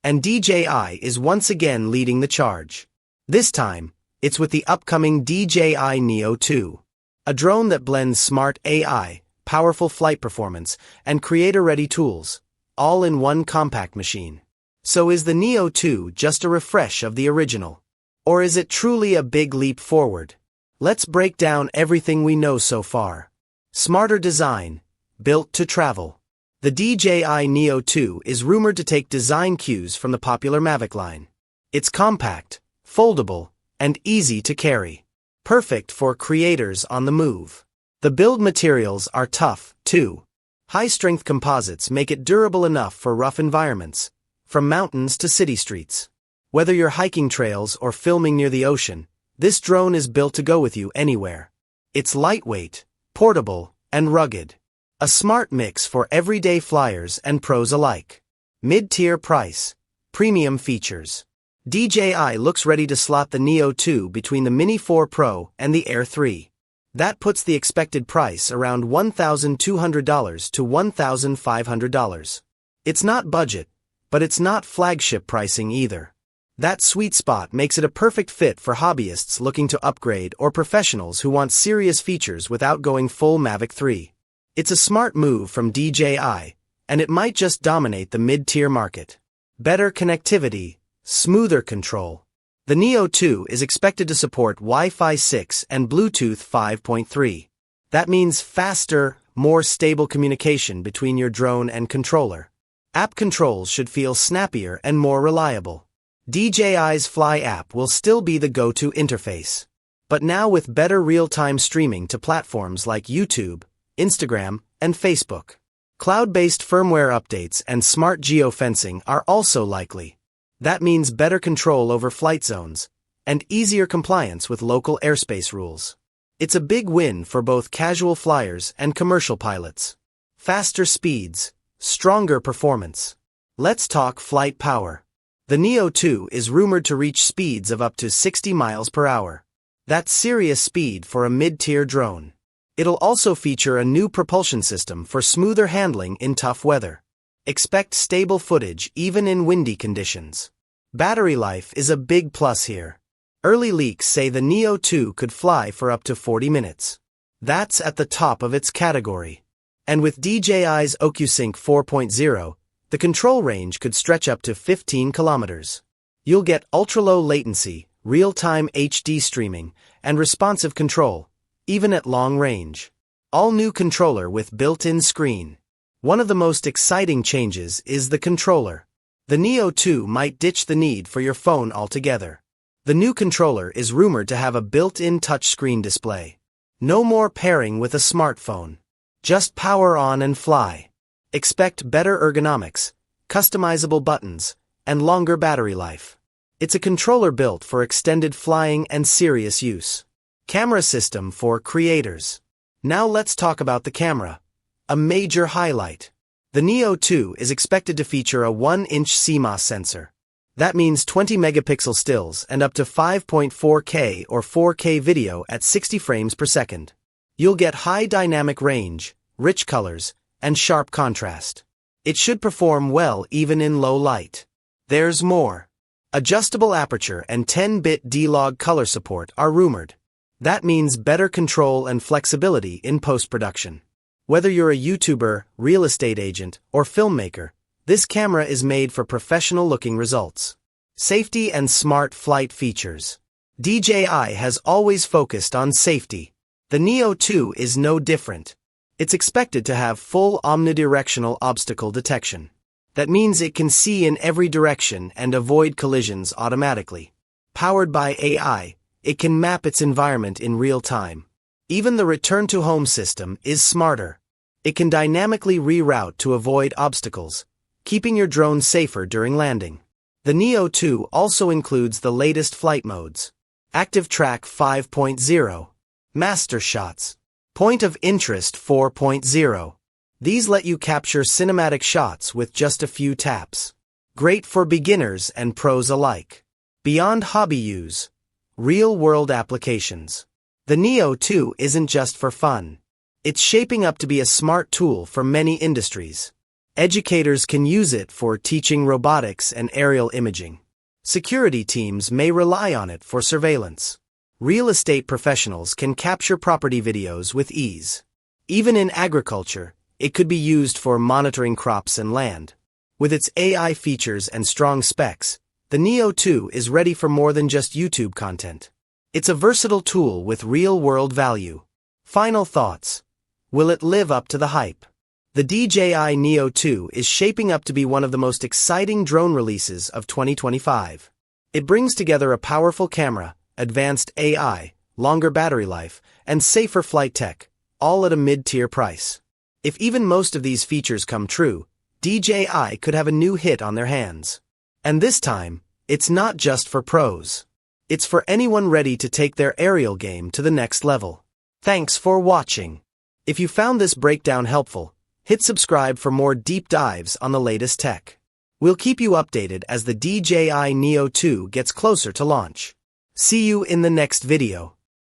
And DJI is once again leading the charge. This time, it's with the upcoming DJI Neo 2. A drone that blends smart AI, powerful flight performance, and creator-ready tools, all in one compact machine. So is the Neo 2 just a refresh of the original? Or is it truly a big leap forward? Let's break down everything we know so far. Smarter design, built to travel. The DJI Neo 2 is rumored to take design cues from the popular Mavic line. It's compact, foldable, and easy to carry. Perfect for creators on the move. The build materials are tough, too. High-strength composites make it durable enough for rough environments, from mountains to city streets. Whether you're hiking trails or filming near the ocean, this drone is built to go with you anywhere. It's lightweight, portable, and rugged. A smart mix for everyday flyers and pros alike. Mid-tier price. Premium features. DJI looks ready to slot the Neo 2 between the Mini 4 Pro and the Air 3. That puts the expected price around $1,200 to $1,500. It's not budget, but it's not flagship pricing either. That sweet spot makes it a perfect fit for hobbyists looking to upgrade or professionals who want serious features without going full Mavic 3. It's a smart move from DJI, and it might just dominate the mid-tier market. Better connectivity, smoother control. The Neo 2 is expected to support Wi-Fi 6 and Bluetooth 5.3. That means faster, more stable communication between your drone and controller. App controls should feel snappier and more reliable. DJI's Fly app will still be the go-to interface. But now with better real-time streaming to platforms like YouTube, Instagram, and Facebook. Cloud-based firmware updates and smart geofencing are also likely. That means better control over flight zones, and easier compliance with local airspace rules. It's a big win for both casual flyers and commercial pilots. Faster speeds, stronger performance. Let's talk flight power. The Neo 2 is rumored to reach speeds of up to 60 miles per hour. That's serious speed for a mid-tier drone. It'll also feature a new propulsion system for smoother handling in tough weather. Expect stable footage even in windy conditions. Battery life is a big plus here. Early leaks say the Neo 2 could fly for up to 40 minutes. That's at the top of its category. And with DJI's OcuSync 4.0, the control range could stretch up to 15 kilometers. You'll get ultra-low latency, real-time HD streaming, and responsive control, even at long range. All-new controller with built-in screen. One of the most exciting changes is the controller. The Neo 2 might ditch the need for your phone altogether. The new controller is rumored to have a built-in touchscreen display. No more pairing with a smartphone. Just power on and fly. Expect better ergonomics, customizable buttons, and longer battery life. It's a controller built for extended flying and serious use. Camera system for creators. Now let's talk about the camera. A major highlight. The Neo 2 is expected to feature a 1-inch CMOS sensor. That means 20 megapixel stills and up to 5.4K or 4K video at 60 frames per second. You'll get high dynamic range, rich colors, and sharp contrast. It should perform well even in low light. There's more. Adjustable aperture and 10-bit D-Log color support are rumored. That means better control and flexibility in post-production. Whether you're a YouTuber, real estate agent, or filmmaker, this camera is made for professional-looking results. Safety and smart flight features. DJI has always focused on safety. The Neo 2 is no different. It's expected to have full omnidirectional obstacle detection. That means it can see in every direction and avoid collisions automatically. Powered by AI, it can map its environment in real time. Even the return-to-home system is smarter. It can dynamically reroute to avoid obstacles, keeping your drone safer during landing. The Neo 2 also includes the latest flight modes. Active Track 5.0. Master Shots. Point of Interest 4.0. These let you capture cinematic shots with just a few taps. Great for beginners and pros alike. Beyond hobby use. Real-world applications. The Neo 2 isn't just for fun. It's shaping up to be a smart tool for many industries. Educators can use it for teaching robotics and aerial imaging. Security teams may rely on it for surveillance. Real estate professionals can capture property videos with ease. Even in agriculture, it could be used for monitoring crops and land. With its AI features and strong specs, the Neo 2 is ready for more than just YouTube content. It's a versatile tool with real-world value. Final thoughts. Will it live up to the hype? The DJI Neo 2 is shaping up to be one of the most exciting drone releases of 2025. It brings together a powerful camera, advanced AI, longer battery life, and safer flight tech, all at a mid-tier price. If even most of these features come true, DJI could have a new hit on their hands. And this time, it's not just for pros. It's for anyone ready to take their aerial game to the next level. Thanks for watching. If you found this breakdown helpful, hit subscribe for more deep dives on the latest tech. We'll keep you updated as the DJI Neo 2 gets closer to launch. See you in the next video.